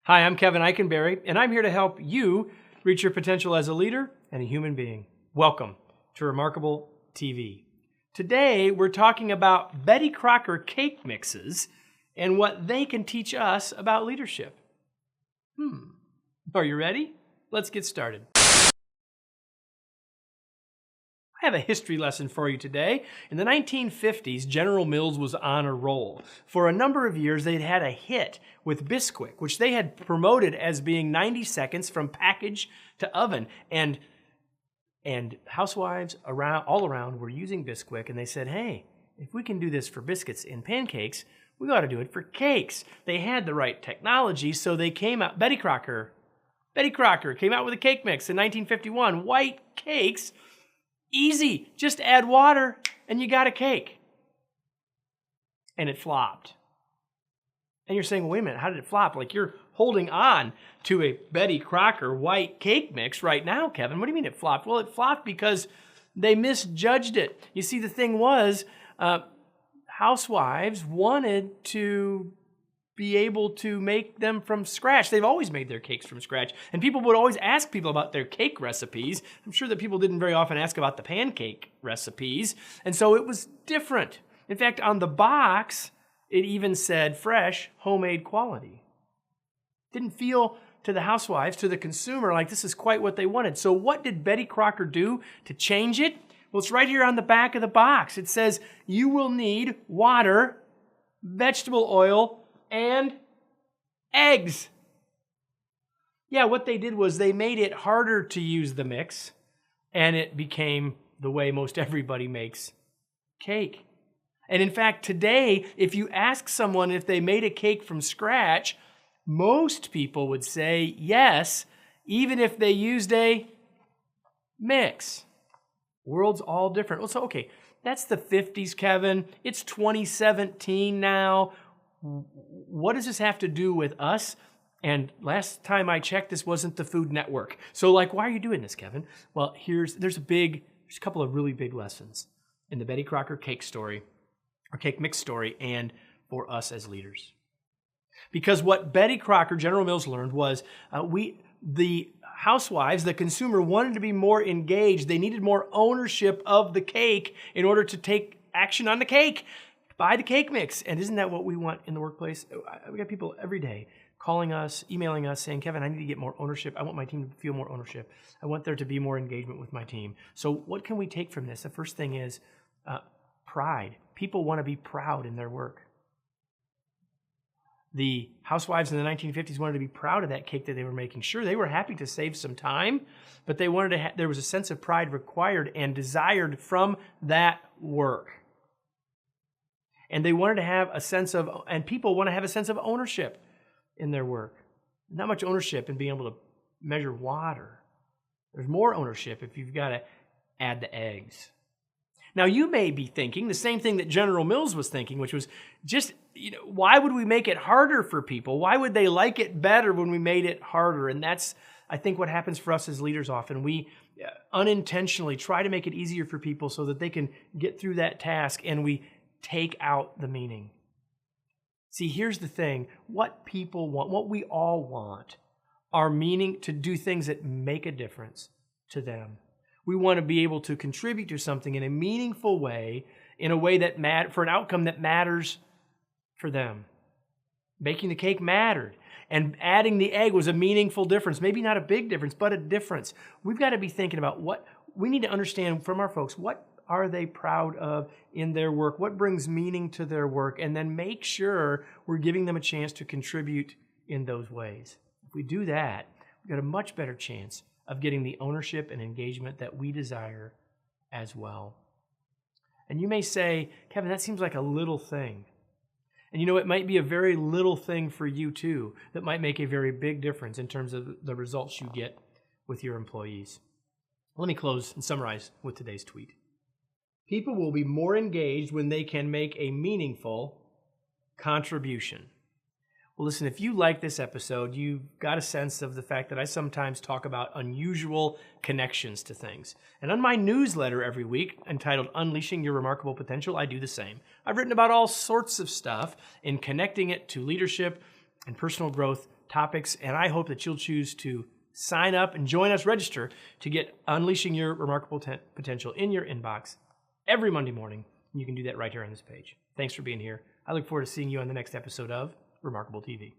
Hi, I'm Kevin Eikenberry, and I'm here to help you reach your potential as a leader and a human being. Welcome to Remarkable TV. Today, we're talking about Betty Crocker cake mixes and what they can teach us about leadership. Are you ready? Let's get started. I have a history lesson for you today. In the 1950s, General Mills was on a roll. For a number of years, they'd had a hit with Bisquick, which they had promoted as being 90 seconds from package to oven. And housewives all around were using Bisquick, and they said, hey, if we can do this for biscuits and pancakes, we ought to do it for cakes. They had the right technology, so they came out. Betty Crocker came out with a cake mix in 1951. White cakes. Easy, just add water and you got a cake. And it flopped. And you're saying, well, wait a minute, how did it flop? Like you're holding on to a Betty Crocker white cake mix right now, Kevin. What do you mean it flopped? Well, it flopped because they misjudged it. You see, the thing was, housewives wanted to be able to make them from scratch. They've always made their cakes from scratch. And people would always ask people about their cake recipes. I'm sure that people didn't very often ask about the pancake recipes. And so it was different. In fact, on the box, it even said fresh, homemade quality. Didn't feel to the housewives, to the consumer, like this is quite what they wanted. So what did Betty Crocker do to change it? Well, it's right here on the back of the box. It says, you will need water, vegetable oil, and eggs. Yeah, what they did was they made it harder to use the mix, and it became the way most everybody makes cake. And in fact, today, if you ask someone if they made a cake from scratch, most people would say yes, even if they used a mix. World's all different. Well, so, okay, that's the 50s, Kevin. It's 2017 now. What does this have to do with us? And last time I checked, this wasn't the Food Network. So why are you doing this, Kevin? Well, there's a couple of really big lessons in the Betty Crocker cake story, or cake mix story, and for us as leaders. Because what Betty Crocker, General Mills, learned was the housewives, the consumer, wanted to be more engaged. They needed more ownership of the cake in order to take action on the cake. Buy the cake mix. And isn't that what we want in the workplace? We got people every day calling us, emailing us, saying, Kevin, I need to get more ownership. I want my team to feel more ownership. I want there to be more engagement with my team. So what can we take from this? The first thing is pride. People want to be proud in their work. The housewives in the 1950s wanted to be proud of that cake that they were making. Sure, they were happy to save some time, but they wanted to there was a sense of pride required and desired from that work. And they wanted to have a sense of, and people want to have a sense of ownership in their work. Not much ownership in being able to measure water. There's more ownership if you've got to add the eggs. Now, you may be thinking the same thing that General Mills was thinking, which was just, why would we make it harder for people? Why would they like it better when we made it harder? And that's, I think, what happens for us as leaders often. We unintentionally try to make it easier for people so that they can get through that task, and we take out the meaning. See, here's the thing. What people want, what we all want, are meaning to do things that make a difference to them. We want to be able to contribute to something in a meaningful way, in a way that for an outcome that matters for them. Making the cake mattered, and adding the egg was a meaningful difference. Maybe not a big difference, but a difference. We've got to be thinking about what we need to understand from our folks. What are they proud of in their work? What brings meaning to their work? And then make sure we're giving them a chance to contribute in those ways. If we do that, we've got a much better chance of getting the ownership and engagement that we desire as well. And you may say, Kevin, that seems like a little thing. And it might be a very little thing for you too that might make a very big difference in terms of the results you get with your employees. Let me close and summarize with today's tweet. People will be more engaged when they can make a meaningful contribution. Well, listen, if you like this episode, you've got a sense of the fact that I sometimes talk about unusual connections to things. And on my newsletter every week, entitled Unleashing Your Remarkable Potential, I do the same. I've written about all sorts of stuff in connecting it to leadership and personal growth topics, and I hope that you'll choose to sign up and join us, register to get Unleashing Your Remarkable Potential in your inbox every Monday morning. You can do that right here on this page. Thanks for being here. I look forward to seeing you on the next episode of Remarkable TV.